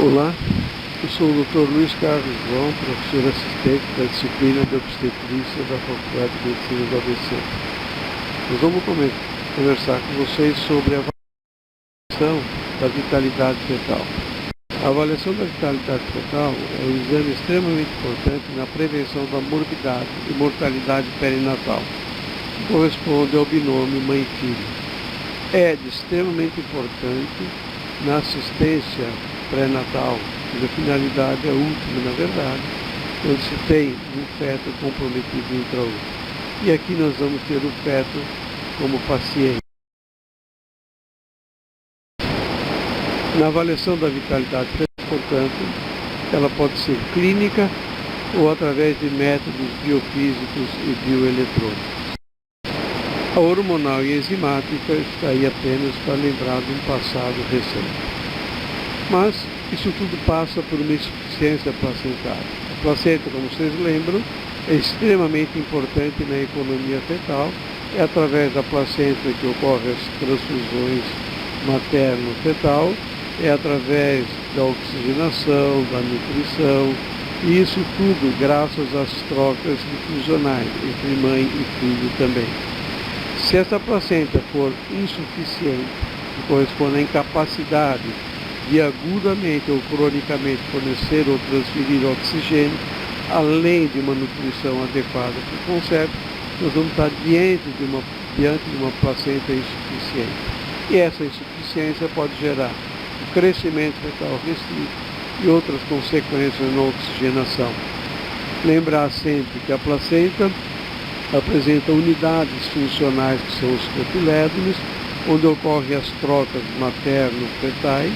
Olá, eu sou o Dr. Luiz Carlos João, professor assistente da disciplina de obstetrícia da Faculdade de Medicina do ABC. Nós vamos conversar com vocês sobre a avaliação da vitalidade fetal. A avaliação da vitalidade fetal é um exame extremamente importante na prevenção da morbidade e mortalidade perinatal, que corresponde ao binômio mãe e filho. É extremamente importante na assistência pré-natal, cuja finalidade é última, na verdade, quando se tem um feto comprometido intraútero. E aqui nós vamos ter o feto como paciente. Na avaliação da vitalidade fetal, portanto, ela pode ser clínica ou através de métodos biofísicos e bioeletrônicos. A hormonal e enzimática está aí apenas para lembrar de um passado recente. Mas isso tudo passa por uma insuficiência placentária. A placenta, como vocês lembram, é extremamente importante na economia fetal. É através da placenta que ocorrem as transfusões materno-fetal, é através da oxigenação, da nutrição, e isso tudo graças às trocas difusionais entre mãe e filho também. Se essa placenta for insuficiente, que corresponde à incapacidade de agudamente ou cronicamente fornecer ou transferir oxigênio, além de uma nutrição adequada para o concepto, nós vamos estar diante de uma placenta insuficiente. E essa insuficiência pode gerar o crescimento fetal restrito e outras consequências na oxigenação. Lembrar sempre que a placenta apresenta unidades funcionais que são os cotilédones, onde ocorrem as trocas materno-fetais,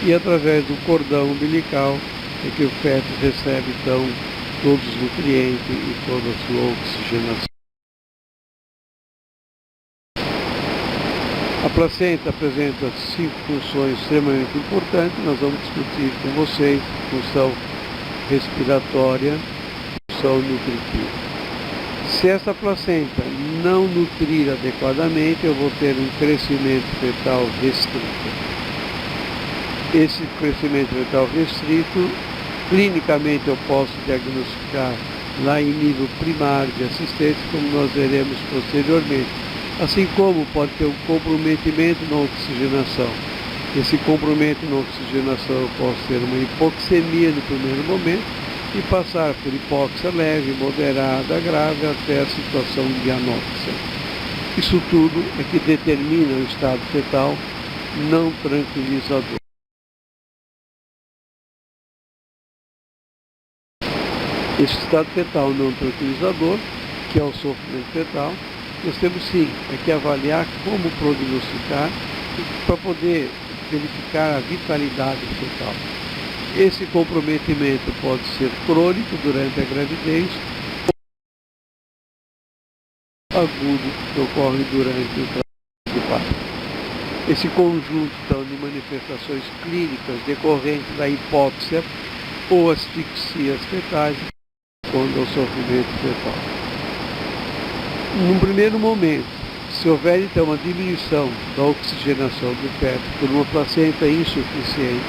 e através do cordão umbilical é que o feto recebe então todos os nutrientes e toda a sua oxigenação. A placenta apresenta 5 funções extremamente importantes. Nós vamos discutir com vocês: função respiratória, função nutritiva. Se essa placenta não nutrir adequadamente, eu vou ter um crescimento fetal restrito. Esse crescimento fetal restrito, clinicamente eu posso diagnosticar lá em nível primário de assistência, como nós veremos posteriormente. Assim como pode ter um comprometimento na oxigenação. Esse comprometimento na oxigenação eu posso ter uma hipoxemia no primeiro momento e passar por hipóxia leve, moderada, grave, até a situação de anóxia. Isso tudo é que determina o estado fetal não tranquilizador. Esse estado fetal não tranquilizador, que é o sofrimento fetal, nós temos sim que avaliar como prognosticar para poder verificar a vitalidade fetal. Esse comprometimento pode ser crônico durante a gravidez ou agudo, que ocorre durante o trabalho de parto. Esse conjunto então, de manifestações clínicas decorrentes da hipóxia ou asfixias fetais quando ao sofrimento fetal. Num primeiro momento, se houver então uma diminuição da oxigenação do feto por uma placenta insuficiente,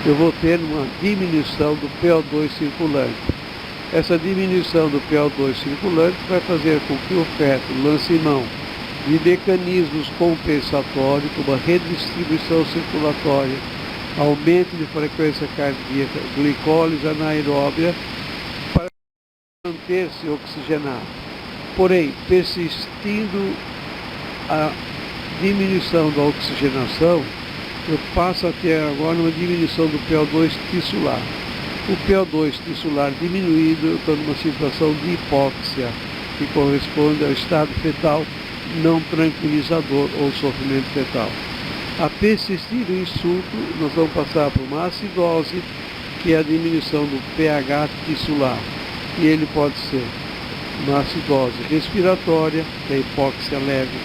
eu vou ter uma diminuição do PO2 circulante. Essa diminuição do PO2 circulante vai fazer com que o feto lance mão de mecanismos compensatórios, como a redistribuição circulatória, aumento de frequência cardíaca, glicólise anaeróbia, para manter-se oxigenado. Porém, persistindo a diminuição da oxigenação, eu passo a ter agora uma diminuição do PO2 tissular. O PO2 tissular diminuído, eu estou numa situação de hipóxia, que corresponde ao estado fetal não tranquilizador ou sofrimento fetal. A persistir o insulto, nós vamos passar por uma acidose, que é a diminuição do pH tissular. E ele pode ser uma acidose respiratória, que é a hipóxia leve,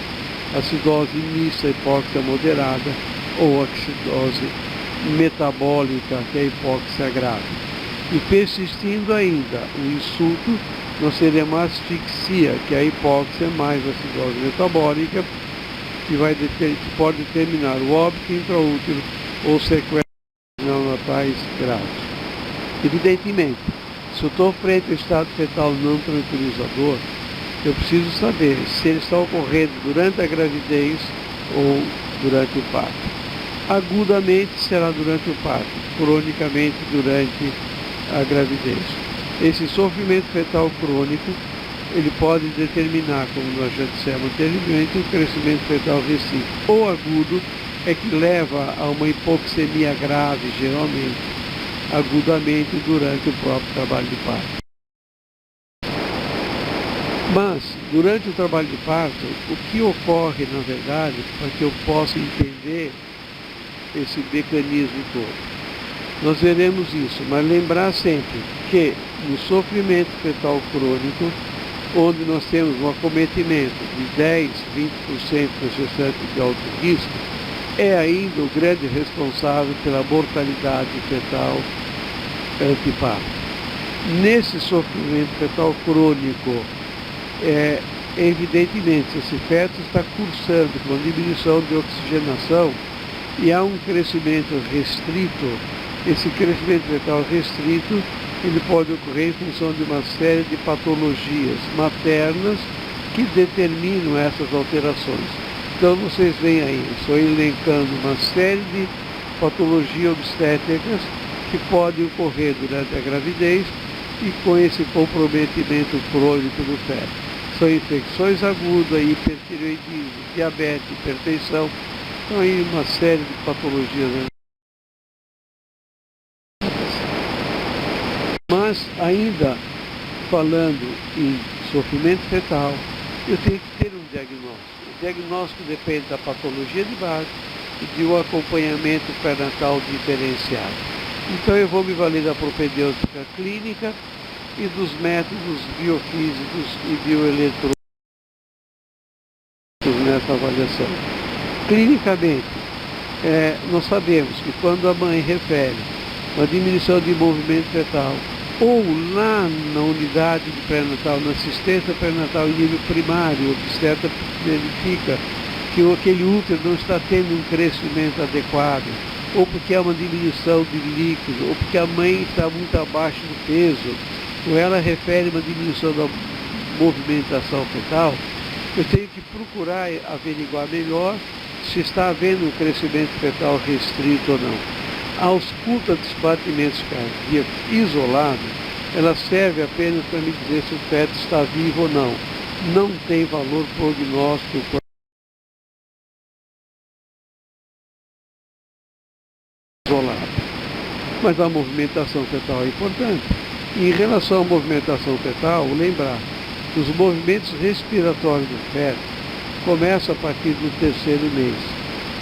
acidose mista, hipóxia moderada, ou acidose metabólica, que é a hipóxia grave. E persistindo ainda o insulto, nós teremos a asfixia, que é a hipóxia mais acidose metabólica, que pode determinar o óbito intraútero ou sequela neonatais graves. Evidentemente, se eu estou frente ao estado fetal não tranquilizador, eu preciso saber se ele está ocorrendo durante a gravidez ou durante o parto. Agudamente será durante o parto, cronicamente durante a gravidez. Esse sofrimento fetal crônico, ele pode determinar, como nós já dissemos anteriormente, um crescimento fetal restrito ou agudo, é que leva a uma hipoxemia grave, geralmente, agudamente durante o próprio trabalho de parto. Mas, durante o trabalho de parto, o que ocorre, na verdade, para que eu possa entender esse mecanismo todo? Nós veremos isso, mas lembrar sempre que no sofrimento fetal crônico, onde nós temos um acometimento de 10, 20% das gestantes de alto risco, é ainda o grande responsável pela mortalidade fetal antiparto. Nesse sofrimento fetal crônico, evidentemente, esse feto está cursando com diminuição de oxigenação e há um crescimento restrito. Esse crescimento fetal restrito, ele pode ocorrer em função de uma série de patologias maternas que determinam essas alterações. Então vocês veem aí, estou elencando uma série de patologias obstétricas que podem ocorrer durante a gravidez e com esse comprometimento crônico do feto. São infecções agudas, hipertireoidismo, diabetes, hipertensão, então aí uma série de patologias. Mas ainda falando em sofrimento fetal, eu tenho que ter um diagnóstico. O diagnóstico depende da patologia de base e de um acompanhamento pré-natal diferenciado. Então eu vou me valer da propedêutica clínica e dos métodos biofísicos e bioeletrônicos nessa avaliação. Clinicamente, nós sabemos que quando a mãe refere uma diminuição de movimento fetal, ou lá na unidade de pré-natal, na assistência pré-natal em nível primário, o obstetra verifica que aquele útero não está tendo um crescimento adequado, ou porque há uma diminuição de líquido, ou porque a mãe está muito abaixo do peso, ou ela refere uma diminuição da movimentação fetal, eu tenho que procurar averiguar melhor se está havendo um crescimento fetal restrito ou não. A ausculta dos batimentos cardíacos isolada, ela serve apenas para me dizer se o feto está vivo ou não. Não tem valor prognóstico isolado. Mas a movimentação fetal é importante. E em relação à movimentação fetal, lembrar que os movimentos respiratórios do feto começam a partir do terceiro mês.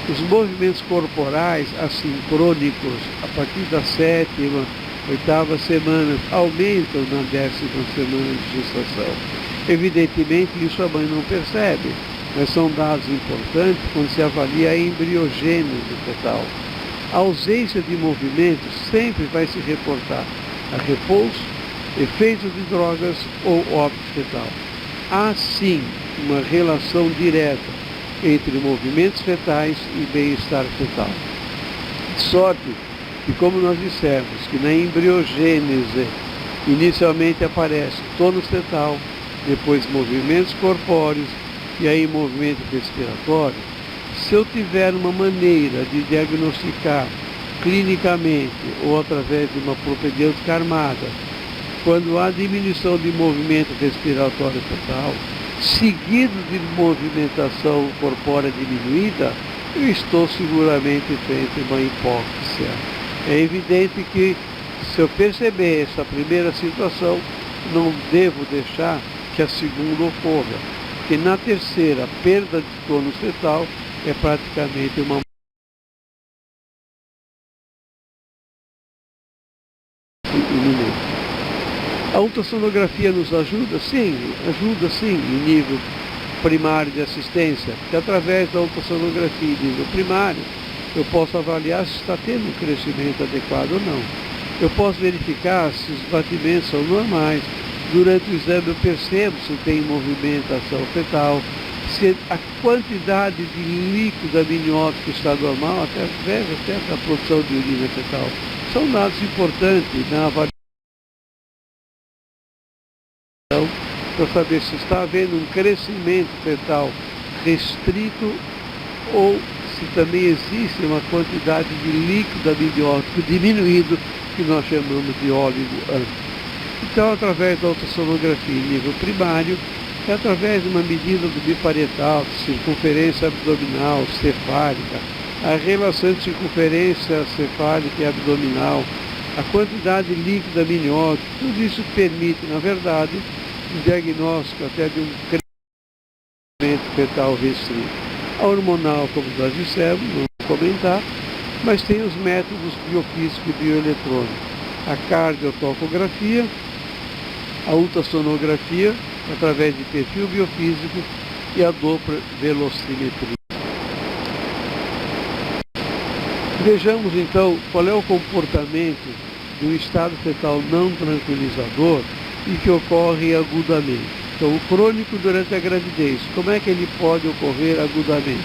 Os movimentos corporais assincrônicos, a partir da 7ª, 8ª semana, aumentam na 10ª semana de gestação. Evidentemente, isso a mãe não percebe, mas são dados importantes quando se avalia a embriogênese fetal. A ausência de movimento sempre vai se reportar a repouso, efeitos de drogas ou óbito fetal. Há sim uma relação direta entre movimentos fetais e bem-estar fetal. De sorte que, como nós dissemos, que na embriogênese inicialmente aparece tônus fetal, depois movimentos corpóreos e aí movimento respiratório, se eu tiver uma maneira de diagnosticar clinicamente ou através de uma propedêutica armada, quando há diminuição de movimento respiratório fetal, seguido de movimentação corpórea diminuída, eu estou seguramente frente a uma hipóxia. É evidente que, se eu perceber essa primeira situação, não devo deixar que a segunda ocorra, porque na terceira, perda de tônus fetal é praticamente uma iminente. A ultrassonografia nos ajuda? Sim, em nível primário de assistência, que através da ultrassonografia em nível primário, eu posso avaliar se está tendo um crescimento adequado ou não. Eu posso verificar se os batimentos são normais. Durante o exame eu percebo se tem movimentação fetal, se a quantidade de líquido amniótico está normal, através até da produção de urina fetal. São dados importantes na avaliação para saber se está havendo um crescimento fetal restrito ou se também existe uma quantidade de líquido amniótico diminuído, que nós chamamos de óligo-AMP. Então, através da ultrassonografia em nível primário, é através de uma medida do biparietal, circunferência abdominal, cefálica, a relação de circunferência cefálica e abdominal, a quantidade de líquido amniótico, tudo isso permite, na verdade, um diagnóstico até de um crescimento fetal restrito. A hormonal, como nós dissemos, não vou comentar, mas tem os métodos biofísico e bioeletrônico. A cardiotocografia, a ultrassonografia, através de perfil biofísico e a Doppler velocimetria. Vejamos então qual é o comportamento de um estado fetal não tranquilizador e que ocorre agudamente. Então, o crônico durante a gravidez, como é que ele pode ocorrer agudamente?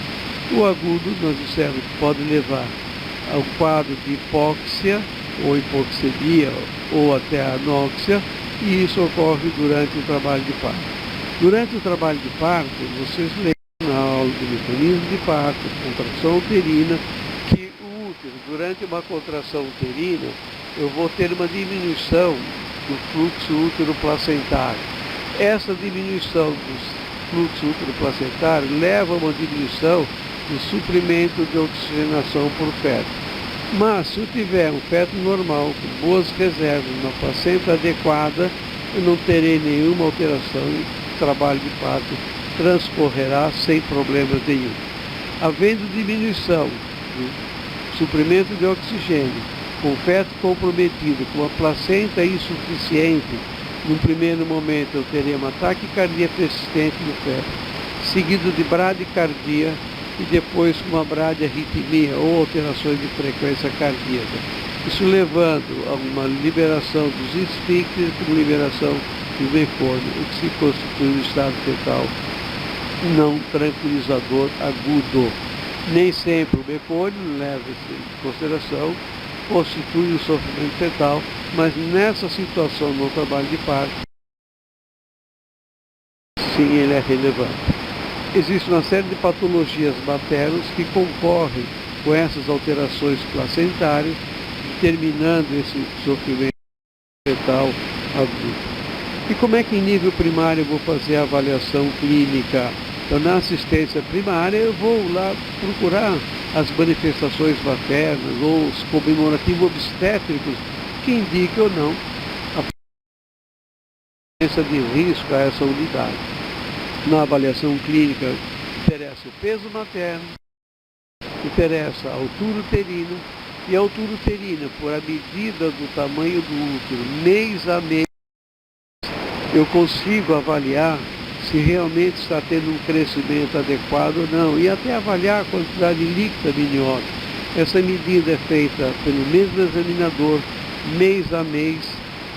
O agudo, nós dissemos, pode levar ao quadro de hipóxia, ou hipoxemia, ou até anóxia, e isso ocorre durante o trabalho de parto. Durante o trabalho de parto, vocês lembram na aula do mecanismo de parto, contração uterina, que o útero, durante uma contração uterina, eu vou ter uma diminuição do fluxo útero-placentário. Essa diminuição do fluxo útero-placentário leva a uma diminuição do suprimento de oxigenação por feto. Mas, se eu tiver um feto normal, com boas reservas, uma placenta adequada, eu não terei nenhuma alteração e o trabalho de parto transcorrerá sem problemas nenhum. Havendo diminuição do suprimento de oxigênio, com o feto comprometido, com a placenta insuficiente, num primeiro momento eu terei uma taquicardia persistente no feto, seguido de bradicardia e depois uma bradiarritmia ou alterações de frequência cardíaca. Isso levando a uma liberação dos esfíncteres como liberação do mecônio, o que se constitui um estado fetal não tranquilizador agudo. Nem sempre o mecônio leva-se em consideração, constitui o sofrimento fetal, mas nessa situação no trabalho de parto, sim, ele é relevante. Existe uma série de patologias maternas que concorrem com essas alterações placentárias, determinando esse sofrimento fetal agudo. E como é que em nível primário eu vou fazer a avaliação clínica? Então, na assistência primária, eu vou lá procurar as manifestações maternas ou os comemorativos obstétricos que indiquem ou não a presença de risco a essa unidade. Na avaliação clínica, interessa o peso materno, interessa a altura uterina, e a altura uterina, por a medida do tamanho do útero, mês a mês, eu consigo avaliar se realmente está tendo um crescimento adequado ou não, e até avaliar a quantidade de líquido amniótico. Essa medida é feita pelo mesmo examinador, mês a mês,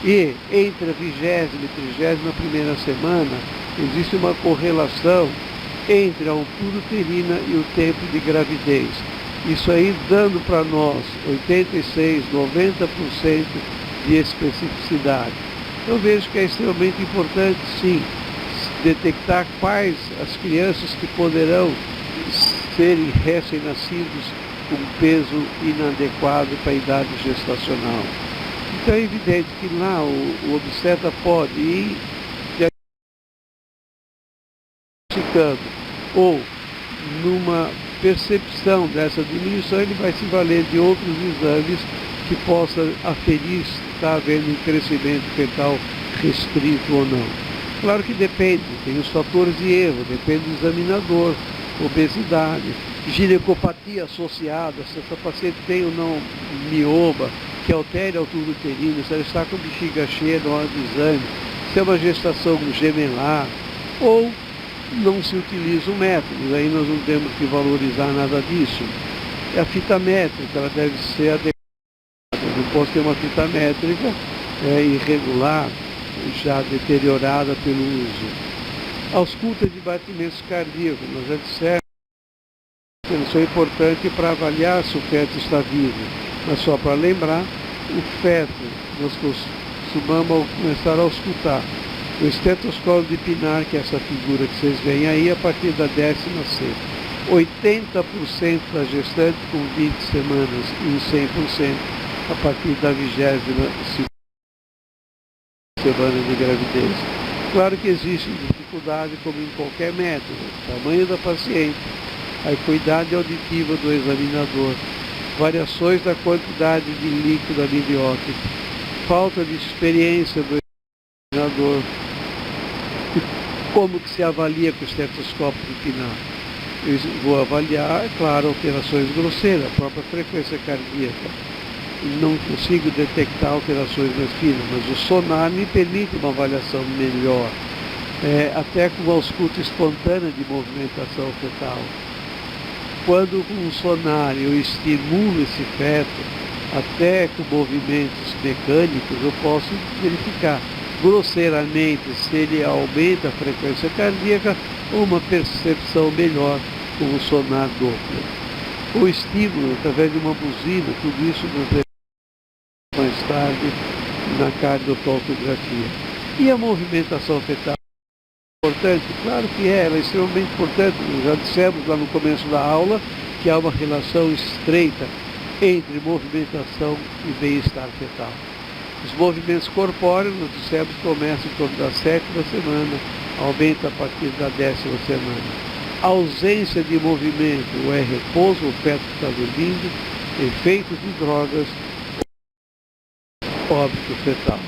e entre a 20ª e 31ª semana, existe uma correlação entre a altura uterina e o tempo de gravidez. Isso aí dando para nós 86, 90% de especificidade. Eu vejo que é extremamente importante, sim, detectar quais as crianças que poderão serem recém-nascidos com peso inadequado para a idade gestacional. Então é evidente que lá o obstetra pode ir diagnosticando ou numa percepção dessa diminuição, ele vai se valer de outros exames que possa aferir se está havendo um crescimento fetal restrito ou não. Claro que depende, tem os fatores de erro, depende do examinador, obesidade, ginecopatia associada, se essa paciente tem ou não mioma, que altere a altura uterina, se ela está com bexiga cheia na hora do exame, se é uma gestação gemelar, ou não se utiliza o método, aí nós não temos que valorizar nada disso. A fita métrica, ela deve ser adequada, não posso ter uma fita métrica irregular, já deteriorada pelo uso. Ausculta de batimentos cardíacos, nós já dissemos que eles são importantes para avaliar se o feto está vivo. Mas só para lembrar, o feto, nós costumamos começar a auscultar. O estetoscópio de Pinar, que é essa figura que vocês veem aí, a partir da 10ª. 80% da gestante com 20 semanas e 100% a partir da 22ª semana de gravidez. Claro que existe dificuldade, como em qualquer método, tamanho da paciente, a acuidade auditiva do examinador, variações da quantidade de líquido amniótico, falta de experiência do examinador, e como que se avalia com o estetoscópio de Pinar. Eu vou avaliar, é claro, alterações grosseiras, a própria frequência cardíaca. Não consigo detectar alterações mais finas, mas o sonar me permite uma avaliação melhor, até com a ausculta espontânea de movimentação fetal. Quando com o sonar eu estimulo esse feto, até com movimentos mecânicos, eu posso verificar grosseiramente se ele aumenta a frequência cardíaca ou uma percepção melhor com o sonar Doppler. O estímulo através de uma buzina, tudo isso nos leva mais tarde na cardiotomografia. E a movimentação fetal é importante? Claro que ela é extremamente importante. Nós já dissemos lá no começo da aula que há uma relação estreita entre movimentação e bem-estar fetal. Os movimentos corpóreos, nós dissemos, começam em torno da 7ª semana, aumenta a partir da 10ª semana. A ausência de movimento ou é repouso, o feto está dormindo, efeito de drogas, óbito fetal.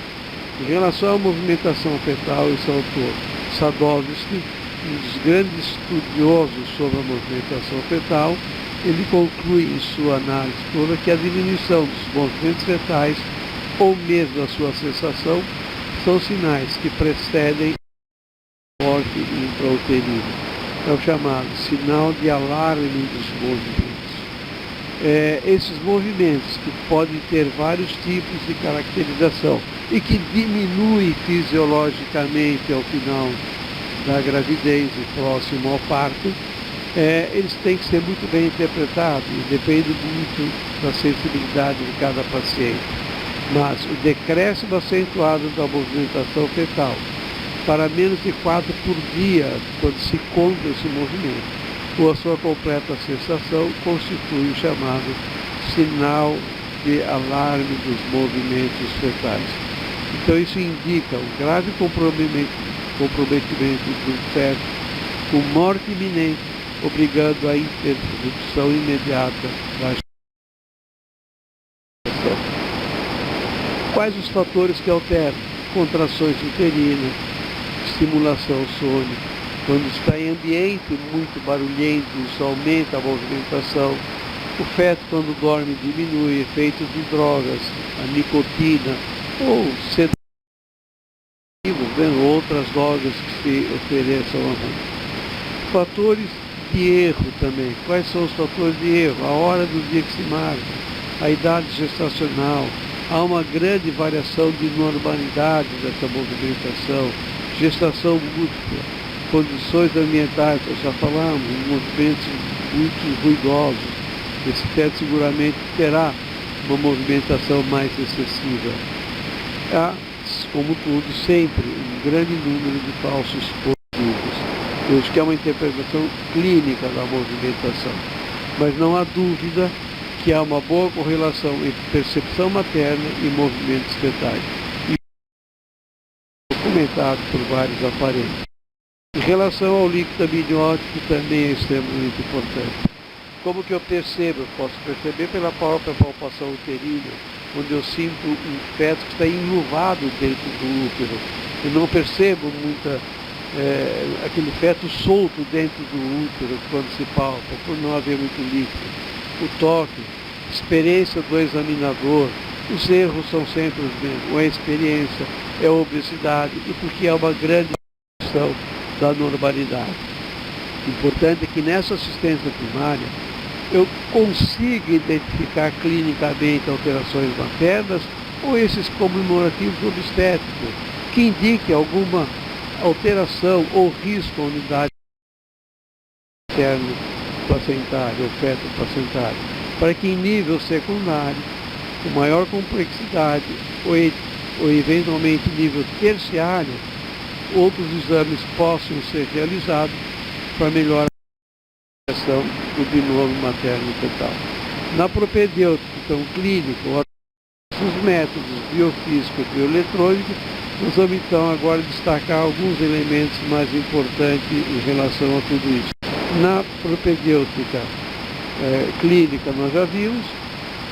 Em relação à movimentação fetal, esse autor, Sadowski, um dos grandes estudiosos sobre a movimentação fetal, ele conclui em sua análise toda que a diminuição dos movimentos fetais ou mesmo a sua cessação são sinais que precedem a morte intrauterina. É o chamado sinal de alarme dos movimentos. Esses movimentos que podem ter vários tipos de caracterização e que diminuem fisiologicamente ao final da gravidez e próximo ao parto, eles têm que ser muito bem interpretados e depende muito da sensibilidade de cada paciente. Mas o decréscimo acentuado da movimentação fetal para menos de 4 por dia, quando se conta esse movimento, ou a sua completa cessação, constitui o chamado sinal de alarme dos movimentos fetais. Então isso indica um grave comprometimento do feto, com morte iminente, obrigando a interrupção imediata da gestação. Quais os fatores que alteram? Contrações uterinas, estimulação sônica. Quando está em ambiente muito barulhento, isso aumenta a movimentação. O feto, quando dorme, diminui. Efeitos de drogas, a nicotina ou sedativos, outras drogas que se ofereçam a mão. Fatores de erro também. Quais são os fatores de erro? A hora do dia que se marca, a idade gestacional. Há uma grande variação de normalidade dessa movimentação, gestação múltipla, condições ambientais, nós já falamos, movimentos muito ruidosos. Esse feto seguramente terá uma movimentação mais excessiva. Há, como tudo, sempre um grande número de falsos positivos. Eu acho que é uma interpretação clínica da movimentação, mas não há dúvida que há uma boa correlação entre percepção materna e movimentos fetais, e documentado por vários aparelhos. Em relação ao líquido amniótico, também é extremamente importante. Como que eu percebo? Eu posso perceber pela própria palpação uterina, onde eu sinto um feto que está enluvado dentro do útero. Eu não percebo aquele feto solto dentro do útero quando se palpa, por não haver muito líquido. O toque, experiência do examinador, os erros são sempre os mesmos. A experiência é a obesidade e porque é uma grande questão da normalidade. Importante é que nessa assistência primária eu consiga identificar clinicamente alterações maternas ou esses comemorativos obstétricos, que indiquem alguma alteração ou risco à unidade interno placentário ou feto placentário, para que em nível secundário, com maior complexidade ou eventualmente nível terciário, outros exames possam ser realizados para melhor avaliação do binômio materno-fetal. Na propedêutica, então, clínico, os métodos biofísico e bioeletrônico, nós vamos então agora destacar alguns elementos mais importantes em relação a tudo isso. Na propedêutica clínica nós já vimos,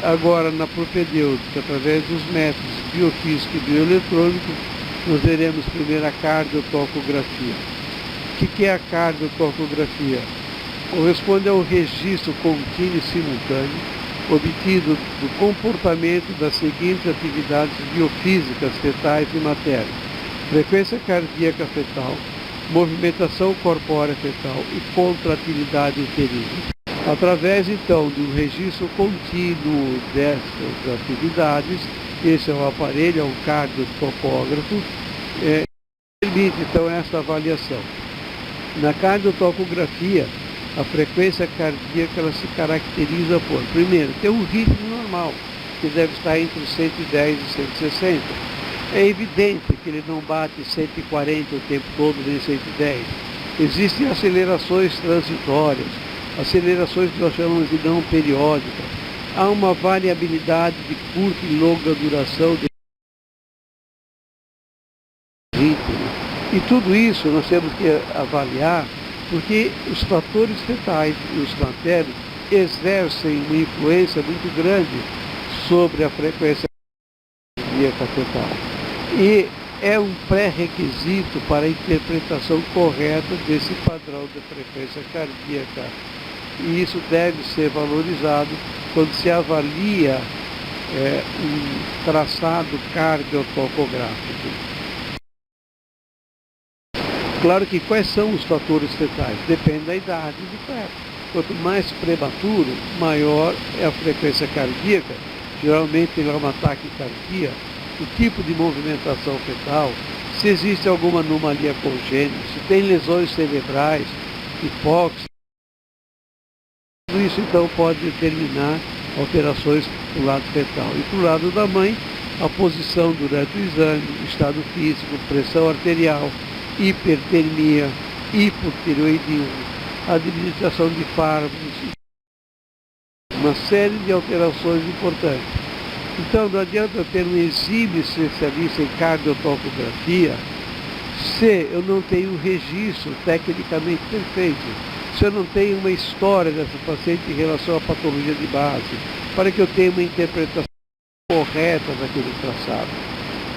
agora na propedêutica, através dos métodos biofísico e bioeletrônico, nós veremos primeiro a cardiotocografia. O que é a cardiotocografia? Corresponde ao registro contínuo e simultâneo obtido do comportamento das seguintes atividades biofísicas fetais e maternas: frequência cardíaca fetal, movimentação corpórea fetal e contratilidade uterina. Através, então, de um registro contínuo dessas atividades, esse é o aparelho, é um cardiotocógrafo, permite, então, essa avaliação. Na cardiotocografia, a frequência cardíaca ela se caracteriza por, primeiro, ter um ritmo normal, que deve estar entre 110 e 160. É evidente que ele não bate 140 o tempo todo, nem 110. Existem acelerações transitórias, acelerações que nós chamamos de não periódicas. Há uma variabilidade de curta e longa duração de ritmo. E tudo isso nós temos que avaliar, porque os fatores fetais e os maternos exercem uma influência muito grande sobre a frequência cardíaca fetal. E é um pré-requisito para a interpretação correta desse padrão de frequência cardíaca. E isso deve ser valorizado quando se avalia um traçado cardiotocográfico. Claro que quais são os fatores fetais? Depende da idade do feto. Quanto mais prematuro, maior é a frequência cardíaca. Geralmente ele é uma taquicardia, o tipo de movimentação fetal, se existe alguma anomalia congênita, se tem lesões cerebrais, hipóxia. Tudo isso então pode determinar alterações do lado fetal. E do lado da mãe, a posição durante o exame, estado físico, pressão arterial, hipertermia, hipotireoidismo, administração de fármacos, uma série de alterações importantes. Então não adianta ter um exímio especialista em cardiotocografia se eu não tenho um registro tecnicamente perfeito, se eu não tenho uma história dessa paciente em relação à patologia de base, para que eu tenha uma interpretação correta daquele traçado.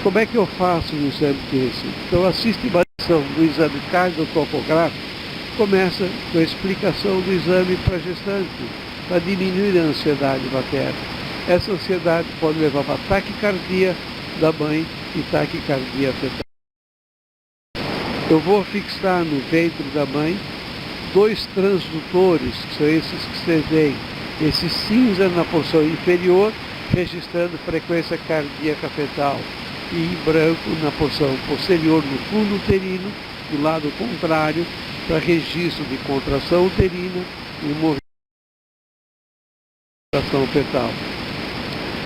Como é que eu faço um exame desse? Então a sistematização do exame cardiotocográfico começa com a explicação do exame para a gestante, para diminuir a ansiedade materna. Essa ansiedade pode levar para taquicardia da mãe e taquicardia fetal. Eu vou fixar no ventre da mãe 2 transdutores, que são esses que vocês veem. Esse cinza na porção inferior, registrando frequência cardíaca fetal, e em branco na porção posterior, no fundo uterino, do lado contrário, para registro de contração uterina e movimentação fetal.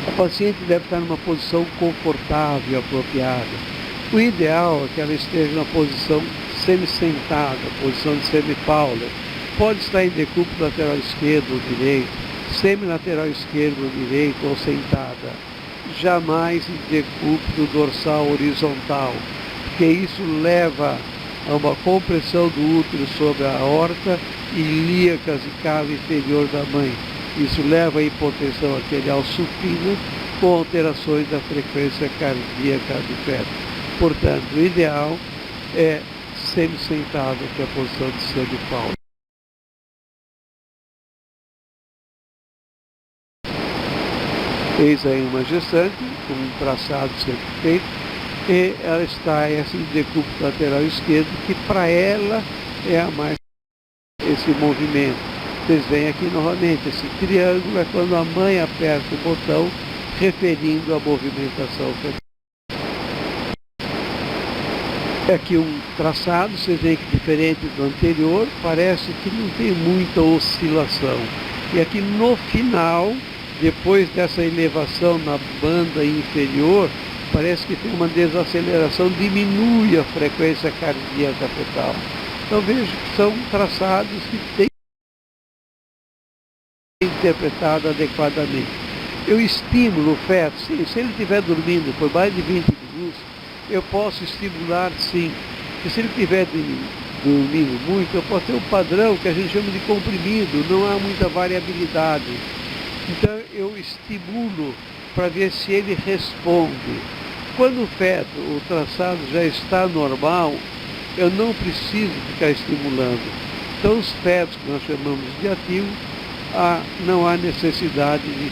A paciente deve estar numa posição confortável e apropriada. O ideal é que ela esteja na posição semi-sentada, posição de semi-Fowler. Pode estar em decúbito lateral esquerdo ou direito, semi-lateral esquerdo ou direito ou sentada. Jamais em decúbito dorsal horizontal, porque isso leva a uma compressão do útero sobre a aorta, ilíacas e cava inferior da mãe. Isso leva à hipotensão arterial supina com alterações da frequência cardíaca do feto. Portanto, o ideal é semi-sentado, que é a posição de semi-Fowler. Eis aí uma gestante, com um traçado sempre feito, e ela está em decúbito lateral esquerdo, que para ela é a mais esse movimento. Vocês veem aqui novamente, esse triângulo é quando a mãe aperta o botão, referindo à movimentação fetal. Aqui um traçado, vocês veem que diferente do anterior, parece que não tem muita oscilação. E aqui no final, depois dessa elevação na banda inferior, parece que tem uma desaceleração, diminui a frequência cardíaca fetal. Então vejo que são traçados que têm interpretado adequadamente. Eu estimulo o feto, sim, se ele estiver dormindo por mais de 20 minutos, eu posso estimular sim. Porque se ele estiver dormindo muito, eu posso ter um padrão que a gente chama de comprimido, não há muita variabilidade. Então eu estimulo para ver se ele responde. Quando o feto, o traçado já está normal, eu não preciso ficar estimulando. Então os fetos que nós chamamos de ativos, não há necessidade de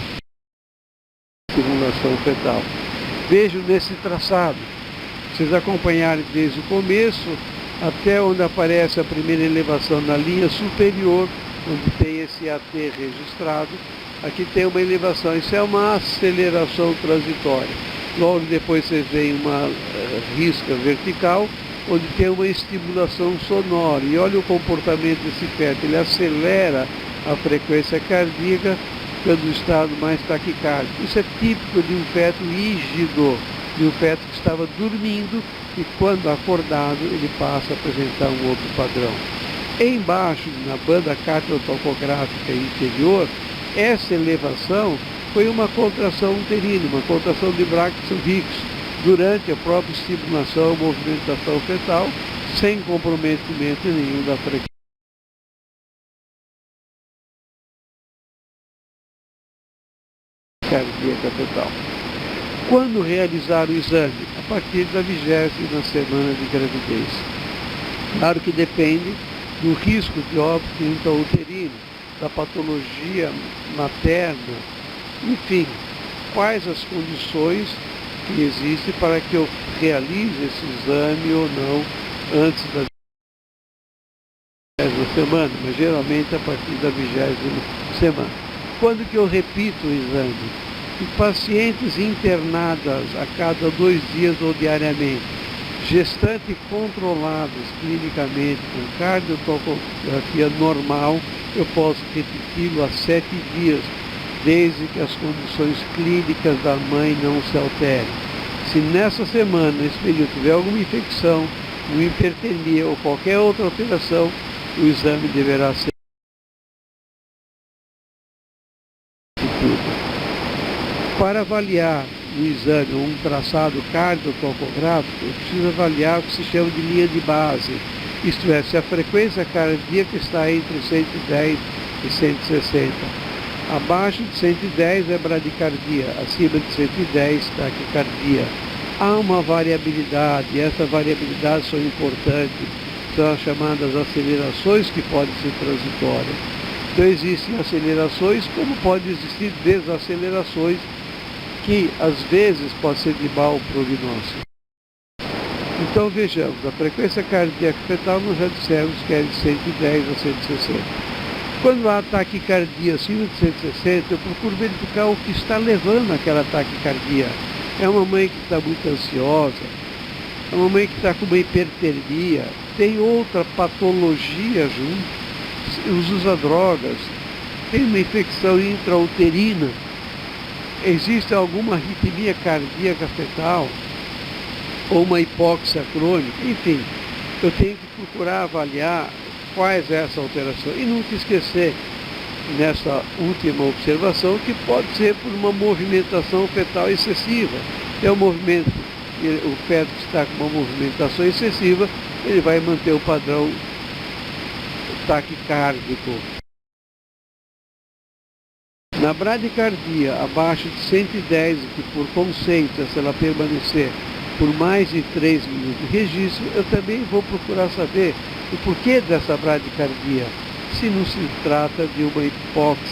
estimulação fetal. Vejo nesse traçado, vocês acompanharem desde o começo até onde aparece a primeira elevação na linha superior, onde tem esse AT registrado, aqui tem uma elevação, isso é uma aceleração transitória. Logo depois vocês veem uma risca vertical, onde tem uma estimulação sonora. E olha o comportamento desse feto, ele acelera a frequência cardíaca, ficando no estado mais taquicárdico. Isso é típico de um feto rígido, de um feto que estava dormindo e quando acordado ele passa a apresentar um outro padrão. Embaixo, na banda cardiotocográfica inferior, essa elevação foi uma contração uterina, uma contração de Brachus cervix, durante a própria estimulação ou movimentação fetal, sem comprometimento nenhum da frequência cardíaca fetal. Quando realizar o exame? A partir da 20ª semana de gravidez. Claro que depende do risco de óbito intrauterino, da patologia materna, enfim, quais as condições que existem para que eu realize esse exame ou não antes da 20ª semana, mas geralmente a partir da 20ª semana. Quando que eu repito o exame? Em pacientes internadas a cada 2 dias ou diariamente, gestantes controladas clinicamente com cardiotocografia normal, eu posso repeti-lo a 7 dias, desde que as condições clínicas da mãe não se alterem. Se nessa semana, nesse período, tiver alguma infecção, uma hipertermia ou qualquer outra alteração, o exame deverá ser repetido. Para avaliar o exame, um traçado cardiotocográfico, eu preciso avaliar o que se chama de linha de base, isto é, se a frequência cardíaca está entre 110 e 160. Abaixo de 110 é bradicardia, acima de 110 taquicardia. Há uma variabilidade, e essa variabilidade são importantes, são as chamadas acelerações que podem ser transitórias. Então existem acelerações, como pode existir desacelerações, que às vezes pode ser de mau prognóstico. Então vejamos, a frequência cardíaca fetal nós já dissemos que é de 110 a 160. Quando há taquicardia acima de 160, eu procuro verificar o que está levando àquela taquicardia. É uma mãe que está muito ansiosa, é uma mãe que está com uma hipertermia, tem outra patologia junto, usa drogas, tem uma infecção intrauterina, existe alguma arritmia cardíaca fetal, ou uma hipóxia crônica, enfim, eu tenho que procurar avaliar quais é essa alteração. E nunca esquecer, nessa última observação, que pode ser por uma movimentação fetal excessiva. É um movimento, o feto que está com uma movimentação excessiva, ele vai manter o padrão taquicárdico. Na bradicardia, abaixo de 110, que por conceito, se ela permanecer por mais de 3 minutos de registro, eu também vou procurar saber o porquê dessa bradicardia, se não se trata de uma hipóxia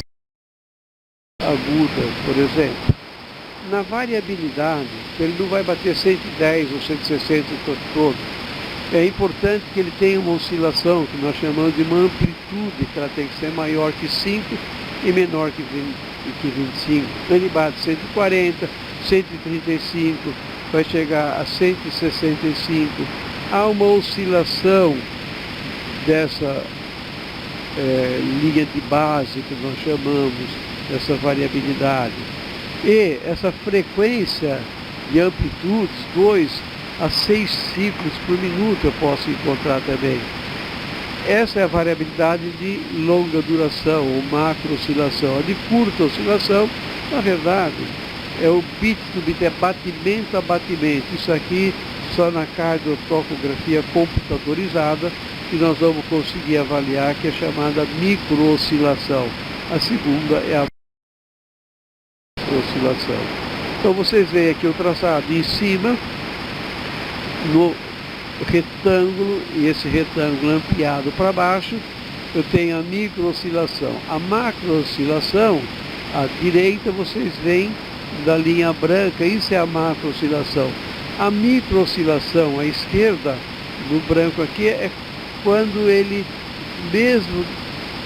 aguda, por exemplo. Na variabilidade, ele não vai bater 110 ou 160 o tempo todo. É importante que ele tenha uma oscilação, que nós chamamos de uma amplitude, que ela tem que ser maior que 5 e menor que 25. Então ele bate 140, 135, vai chegar a 165, Há uma oscilação dessa linha de base que nós chamamos, dessa variabilidade. E essa frequência de amplitudes, 2 a 6 ciclos por minuto eu posso encontrar também. Essa é a variabilidade de longa duração, ou macro oscilação. A de curta oscilação, na verdade, é o bit to bit, é batimento a batimento. Isso aqui só na cardiotocografia computadorizada que nós vamos conseguir avaliar, que é chamada micro-oscilação. A segunda é a oscilação. Então vocês veem aqui o traçado em cima, no retângulo, e esse retângulo ampliado para baixo, eu tenho a micro-oscilação. A macro-oscilação, à direita, vocês veem da linha branca, isso é a macro-oscilação. A micro-oscilação, à esquerda, no branco aqui, é quando ele, mesmo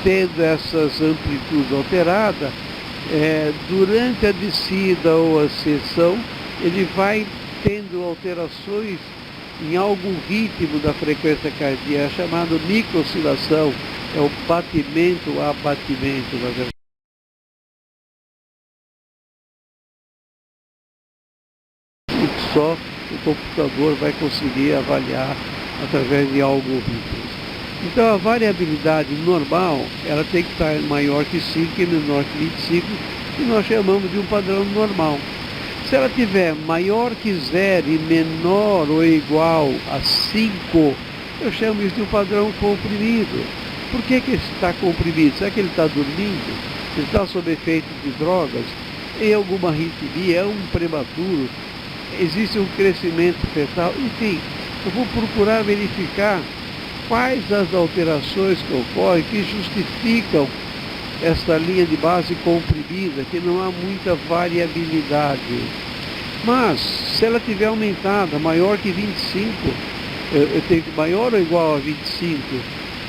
tendo essas amplitudes alteradas, durante a descida ou a ascensão, ele vai tendo alterações em algum ritmo da frequência cardíaca, chamado micro-oscilação, é o batimento a batimento, na verdade. E que só o computador vai conseguir avaliar através de algoritmos. Então a variabilidade normal, ela tem que estar maior que 5 e menor que 25, que nós chamamos de um padrão normal. Se ela tiver maior que 0 e menor ou igual a 5, eu chamo isso de um padrão comprimido. Por que ele está comprimido? Será que ele está dormindo? Ele está sob efeito de drogas? Em alguma arritmia? É um prematuro? Existe um crescimento fetal? Enfim, eu vou procurar verificar quais as alterações que ocorrem que justificam esta linha de base comprimida, que não há muita variabilidade. Mas, se ela tiver aumentada, maior que 25, eu tenho que maior ou igual a 25,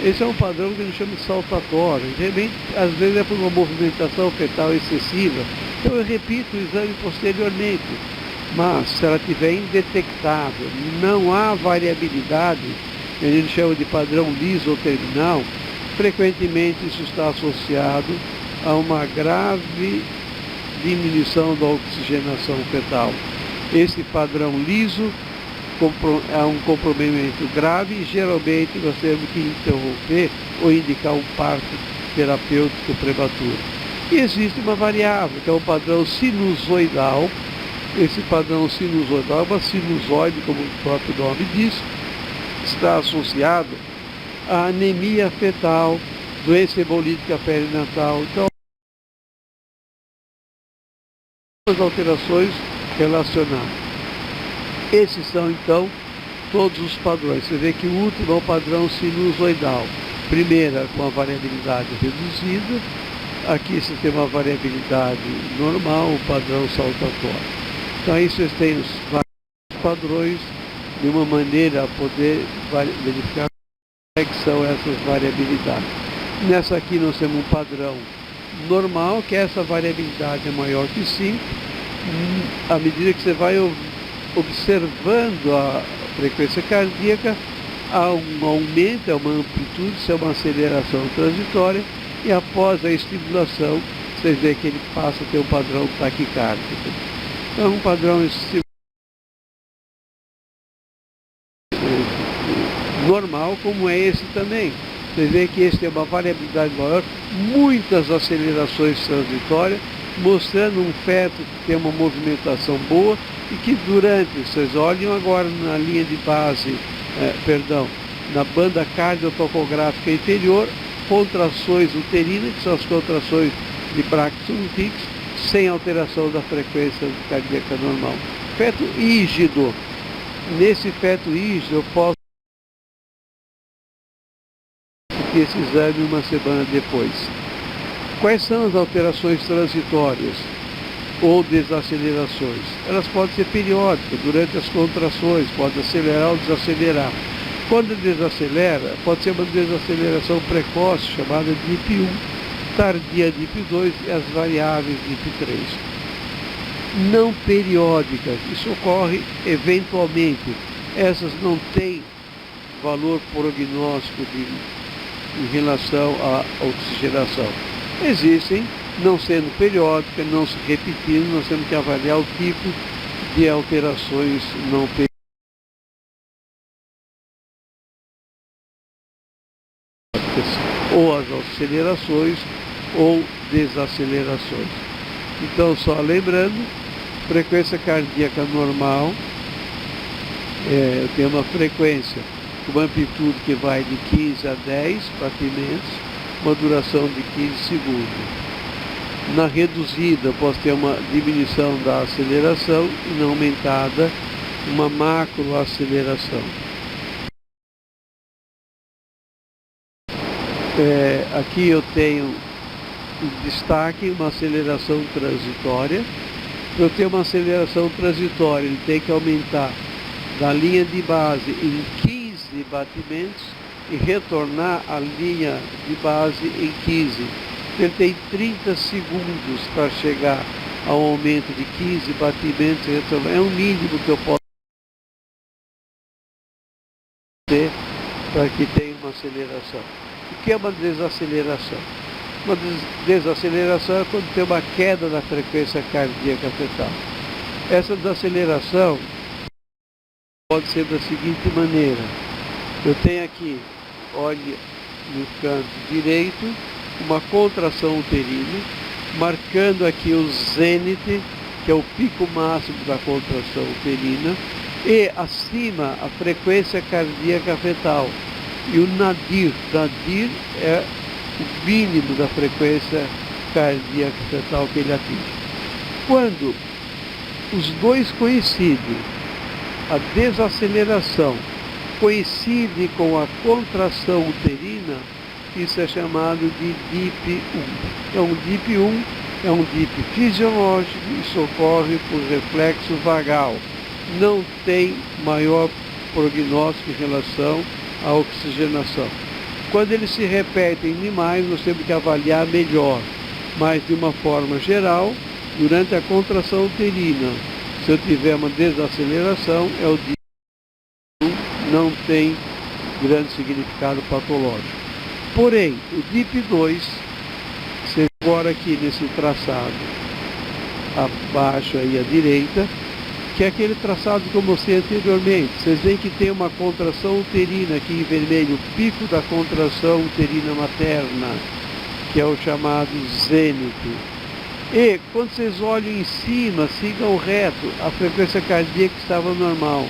esse é um padrão que a gente chama de saltatório. Realmente, às vezes é por uma movimentação fetal excessiva. Então eu repito o exame posteriormente. Mas, se ela estiver indetectável, não há variabilidade, que a gente chama de padrão liso ou terminal, frequentemente isso está associado a uma grave diminuição da oxigenação fetal. Esse padrão liso é um comprometimento grave e geralmente nós temos que interromper ou indicar um parto terapêutico prematuro. E existe uma variável, que é o padrão sinusoidal. Esse padrão sinusoidal é uma sinusoide, como o próprio nome diz, está associado à anemia fetal, doença hemolítica perinatal. Então, as alterações relacionadas. Esses são, então, todos os padrões. Você vê que o último é o padrão sinusoidal. Primeira, com a variabilidade reduzida. Aqui você tem uma variabilidade normal, o padrão saltatório. Então aí vocês têm os vários padrões de uma maneira a poder verificar como é que são essas variabilidades. Nessa aqui nós temos um padrão normal, que essa variabilidade é maior que 5. À medida que você vai observando a frequência cardíaca, há um aumento, é uma amplitude, isso é uma aceleração transitória, e após a estimulação, vocês veem que ele passa a ter um padrão taquicárdico. Então, um padrão normal, como é esse também. Vocês veem que esse tem uma variabilidade maior, muitas acelerações transitórias, mostrando um feto que tem uma movimentação boa e que durante, vocês olham agora na linha de base, na banda cardiotocográfica inferior, contrações uterinas, que são as contrações de Braxton Hicks, sem alteração da frequência cardíaca normal. Feto rígido. Nesse feto rígido eu posso ter esse exame uma semana depois. Quais são as alterações transitórias ou desacelerações? Elas podem ser periódicas, durante as contrações, pode acelerar ou desacelerar. Quando desacelera, pode ser uma desaceleração precoce, chamada de DIP1, tardia DIP2 e as variáveis DIP3. Não periódicas, isso ocorre eventualmente. Essas não têm valor prognóstico em relação à oxigenação? Existem, não sendo periódica, não se repetindo, nós temos que avaliar o tipo de alterações não periódicas, ou as acelerações ou desacelerações. Então, só lembrando, frequência cardíaca normal, eu tenho uma frequência, uma amplitude que vai de 15 a 10 batimentos, uma duração de 15 segundos. Na reduzida, posso ter uma diminuição da aceleração e na aumentada, uma macroaceleração. Aqui eu tenho em destaque uma aceleração transitória. Para eu ter uma aceleração transitória, ele tem que aumentar da linha de base em 15 batimentos e retornar à linha de base em 15. Ele tem 30 segundos para chegar ao aumento de 15 batimentos e retornar. É o mínimo que eu posso ter para que tenha uma aceleração. O que é uma desaceleração? Uma desaceleração é quando tem uma queda da frequência cardíaca fetal. Essa desaceleração pode ser da seguinte maneira. Eu tenho aqui, olhe no canto direito, uma contração uterina, marcando aqui o zênite, que é o pico máximo da contração uterina, e acima a frequência cardíaca fetal. E o nadir é o mínimo da frequência cardíaca fetal que ele atinge. Quando os dois coincidem, a desaceleração coincide com a contração uterina, isso é chamado de DIP-1. É um DIP-1, é um DIP fisiológico e socorre por reflexo vagal. Não tem maior prognóstico em relação à oxigenação. Quando eles se repetem demais, nós temos que avaliar melhor. Mas, de uma forma geral, durante a contração uterina, se eu tiver uma desaceleração, é o DIP-1, não tem grande significado patológico. Porém, o DIP-2, você vê agora aqui nesse traçado, abaixo aí à direita, que é aquele traçado que eu mostrei anteriormente. Vocês veem que tem uma contração uterina aqui em vermelho, o pico da contração uterina materna, que é o chamado zênite. E quando vocês olham em cima, sigam reto, a frequência cardíaca estava normal.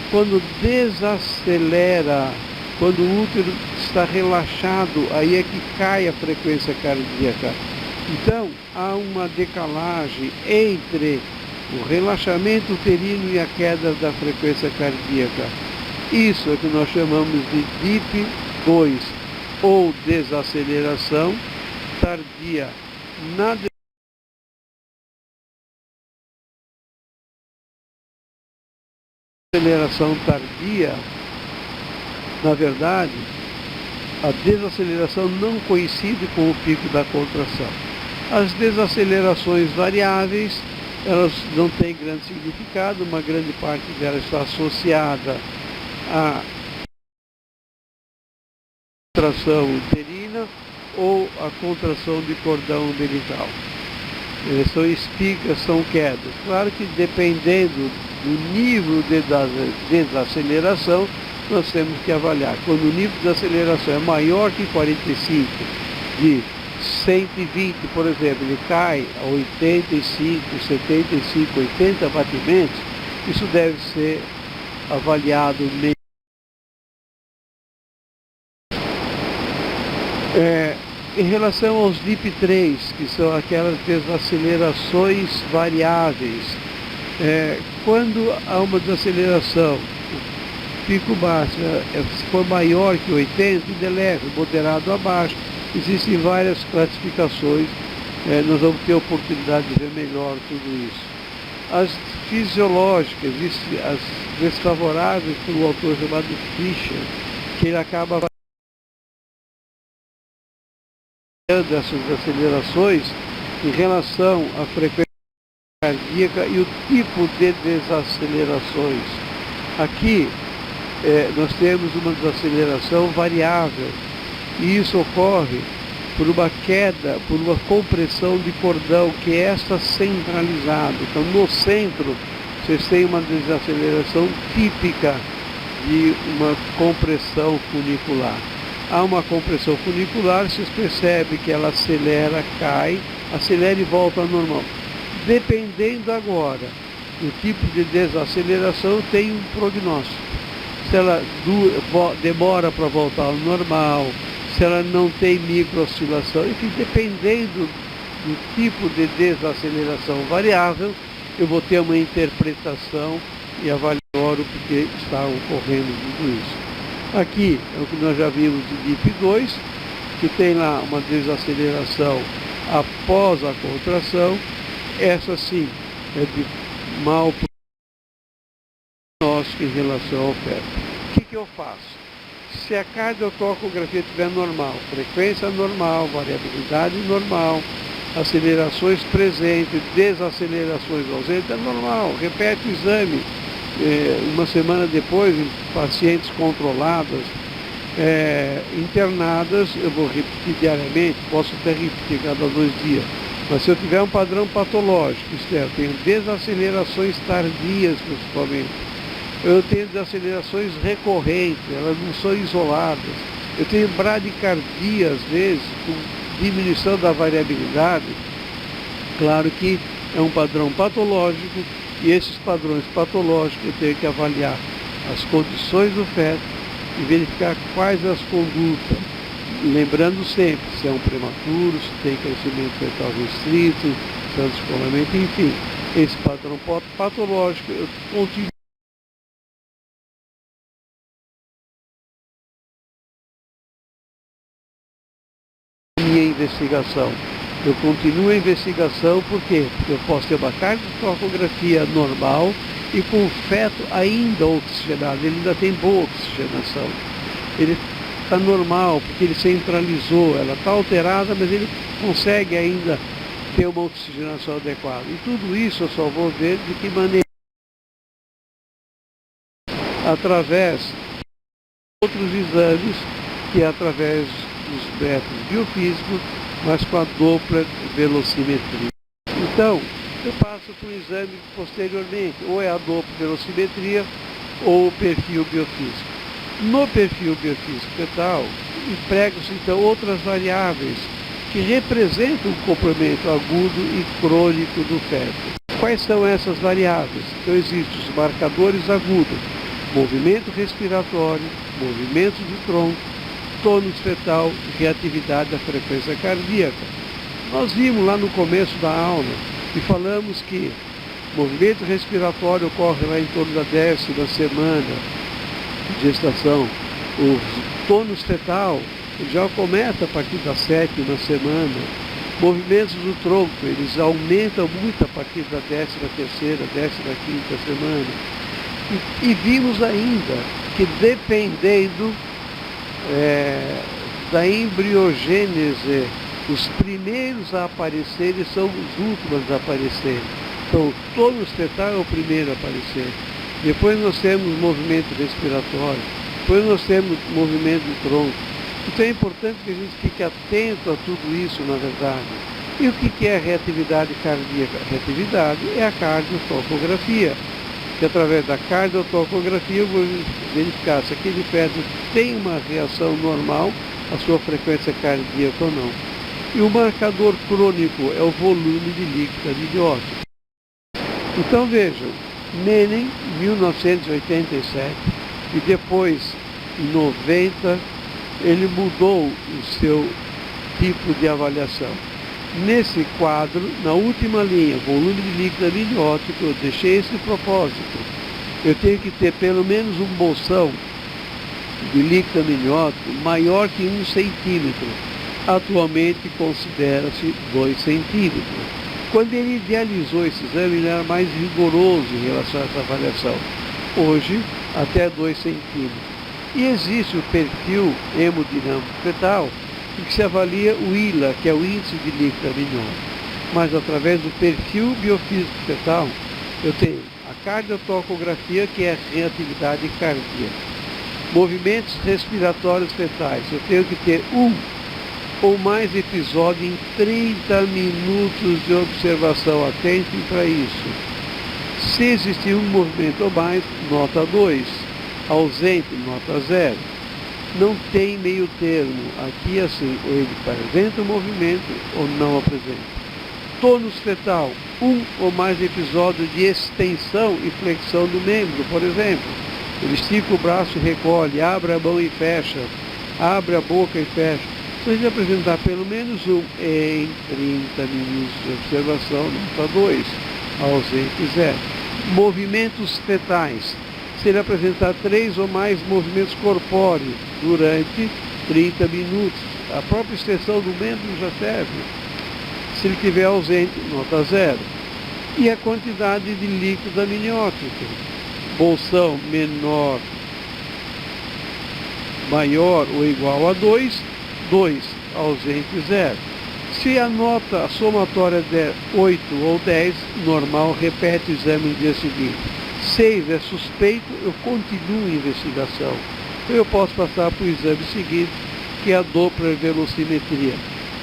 Quando desacelera, quando o útero está relaxado, aí é que cai a frequência cardíaca. Então, há uma decalagem entre o relaxamento uterino e a queda da frequência cardíaca. Isso é que nós chamamos de DIP-2, ou desaceleração tardia. Na desaceleração tardia, na verdade, a desaceleração não coincide com o pico da contração. As desacelerações variáveis, elas não têm grande significado, uma grande parte delas está associada à contração uterina ou à contração de cordão umbilical. São espigas, são quedas. Claro que dependendo do nível de desaceleração, nós temos que avaliar. Quando o nível de aceleração é maior que 45, de 120, por exemplo, ele cai a 85, 75, 80 batimentos, isso deve ser avaliado meio. Em relação aos DIP-3, que são aquelas desacelerações variáveis, quando há uma desaceleração, o pico máximo se for maior que 80, de leve, moderado abaixo, existem várias classificações, nós vamos ter a oportunidade de ver melhor tudo isso. As fisiológicas, existem as desfavoráveis pelo autor chamado Fischer, que ele acaba avaliando essas acelerações em relação à frequência cardíaca e o tipo de desacelerações. Aqui nós temos uma desaceleração variável, e isso ocorre por uma queda, por uma compressão de cordão, que é esta centralizada. Então, no centro, vocês têm uma desaceleração típica de uma compressão funicular. Há uma compressão funicular, vocês percebem que ela acelera, cai, acelera e volta ao normal. Dependendo agora do tipo de desaceleração, tem um prognóstico. Se ela demora para voltar ao normal, se ela não tem microoscilação, enfim, dependendo do tipo de desaceleração variável, eu vou ter uma interpretação e avaliar o porque está ocorrendo tudo isso. Aqui é o que nós já vimos de DIP2, que tem lá uma desaceleração após a contração. Essa sim é de mau prognóstico em relação ao feto. O que eu faço? Se a cardiotocografia estiver normal, frequência normal, variabilidade normal, acelerações presentes, desacelerações ausentes, é normal. Repete o exame uma semana depois, em pacientes controladas, internadas, eu vou repetir diariamente, posso até repetir cada 2 dias. Mas se eu tiver um padrão patológico, isto é, eu tenho desacelerações tardias principalmente, eu tenho desacelerações recorrentes, elas não são isoladas, eu tenho bradicardia às vezes, com diminuição da variabilidade, claro que é um padrão patológico, e esses padrões patológicos eu tenho que avaliar as condições do feto e verificar quais as condutas. Lembrando sempre, se é um prematuro, se tem crescimento fetal restrito, se é um descolamento, enfim, esse padrão patológico, eu continuo a minha investigação. Eu continuo a investigação, por quê? Porque eu posso ter uma cardiotocografia normal e com o feto ainda oxigenado, ele ainda tem boa oxigenação. Ele está normal, porque ele centralizou, ela está alterada, mas ele consegue ainda ter uma oxigenação adequada. E tudo isso eu só vou ver de que maneira? Através de outros exames, que é através dos métodos biofísicos, mas com a Doppler velocimetria. Então, eu passo para o exame posteriormente, ou é a Doppler velocimetria ou o perfil biofísico. No perfil biofísico fetal, empregam-se então outras variáveis que representam o comprimento agudo e crônico do feto. Quais são essas variáveis? Então existem os marcadores agudos, movimento respiratório, movimento do tronco, tônus fetal, reatividade da frequência cardíaca. Nós vimos lá no começo da aula e falamos que movimento respiratório ocorre lá em torno da 10ª semana de gestação. O tônus fetal já começa a partir da 7ª semana. Movimentos do tronco, eles aumentam muito a partir da 13ª, 15ª semana. E vimos ainda que dependendo da embriogênese, os primeiros a aparecerem são os últimos a aparecerem. Então, o tônus fetal é o primeiro a aparecer. Depois nós temos movimento respiratório. Depois nós temos movimento do tronco. Então é importante que a gente fique atento a tudo isso, na verdade. E o que é a reatividade cardíaca? A reatividade é a cardiotocografia. Que através da cardiotocografia eu vou verificar se aquele feto tem uma reação normal, a sua frequência cardíaca ou não. E o marcador crônico é o volume de líquido amniótico. Então vejam, Menem, 1987, e depois, em 90, ele mudou o seu tipo de avaliação. Nesse quadro, na última linha, volume de líquido amniótico, eu deixei esse propósito. Eu tenho que ter pelo menos um bolsão de líquido amniótico maior que 1 centímetro. Atualmente considera-se 2 centímetros. Quando ele idealizou esse exame, ele era mais rigoroso em relação a essa avaliação. Hoje, até 2 centímetros. E existe o perfil hemodinâmico fetal, em que se avalia o ILA, que é o índice de líquido amniótico. Mas através do perfil biofísico fetal, eu tenho a cardiotocografia, que é a reatividade cardíaca. Movimentos respiratórios fetais. Eu tenho que ter um ou mais episódios em 30 minutos de observação. Atentem para isso. Se existir um movimento ou mais, nota 2. Ausente, nota 0. Não tem meio termo. Aqui assim, ou ele apresenta o movimento ou não apresenta. Tônus fetal, um ou mais episódios de extensão e flexão do membro, por exemplo. Ele estica o braço e recolhe, abre a mão e fecha, abre a boca e fecha. Se ele apresentar pelo menos um em 30 minutos de observação, nota 2, ausente 0. Movimentos fetais. Se ele apresentar 3 ou mais movimentos corpóreos durante 30 minutos, a própria extensão do membro já serve. Se ele estiver ausente, nota 0. E a quantidade de líquido amniótico. Bolsão menor, maior ou igual a 2, 2, ausente 0. Se a nota somatória der 8 ou 10, normal, repete o exame no dia seguinte. 6 é suspeito, eu continuo a investigação. Então eu posso passar para o exame seguinte, que é a Doppler velocimetria.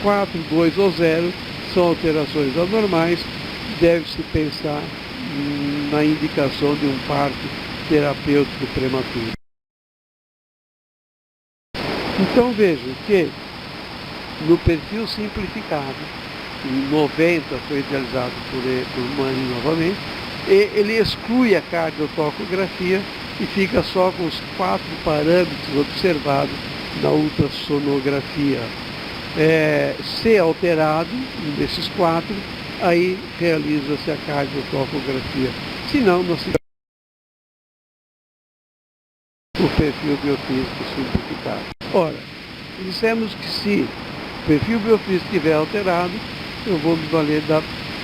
4, 2 ou 0 são alterações anormais, deve-se pensar na indicação de um parto terapêutico prematuro. Então vejam que no perfil simplificado, em 90 foi idealizado por Manning novamente, e ele exclui a cardiotocografia e fica só com os 4 parâmetros observados na ultrassonografia. Se alterado, um desses 4, aí realiza-se a cardiotocografia. Se não, não se o perfil biofísico simplificado. Ora, dissemos que se o perfil biofísico estiver alterado, eu vou me valer da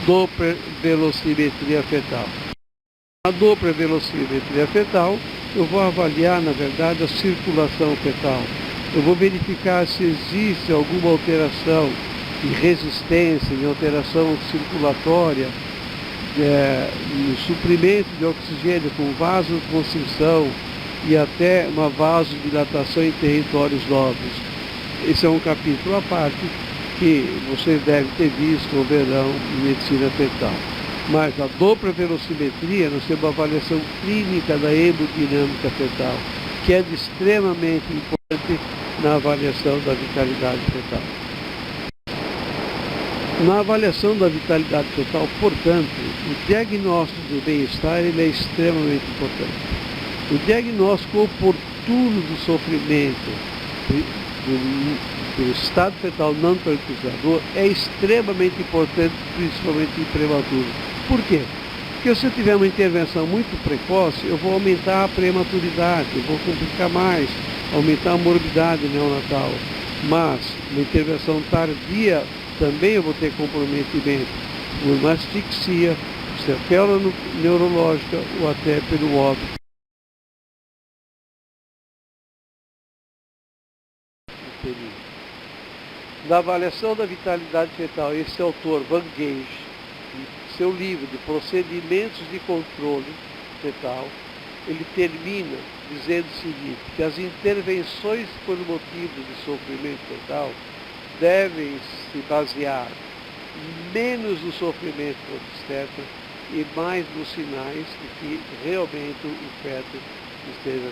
Doppler velocimetria fetal. A Doppler velocimetria fetal, eu vou avaliar, na verdade, a circulação fetal. Eu vou verificar se existe alguma alteração em resistência, em alteração circulatória, no suprimento de oxigênio com vasoconstrição e até uma vasodilatação em territórios nobres. Esse é um capítulo à parte que vocês devem ter visto no verão em medicina fetal. Mas a Doppler velocimetria, nós temos uma avaliação clínica da hemodinâmica fetal, que é extremamente importante na avaliação da vitalidade fetal. Na avaliação da vitalidade fetal, portanto, o diagnóstico do bem-estar ele é extremamente importante. O diagnóstico oportuno do sofrimento, do estado fetal não tranquilizador, é extremamente importante, principalmente em prematuro. Por quê? Porque se eu tiver uma intervenção muito precoce, eu vou aumentar a prematuridade, eu vou complicar mais, aumentar a morbidade neonatal. Mas, uma intervenção tardia, também eu vou ter comprometimento por uma asfixia, sequela neurológica ou até pelo óbito. Na avaliação da vitalidade fetal, esse autor, Van Gage, em seu livro de procedimentos de controle fetal, ele termina dizendo o seguinte, que as intervenções por motivos de sofrimento fetal devem se basear menos no sofrimento obstetra e mais nos sinais de que realmente o feto esteja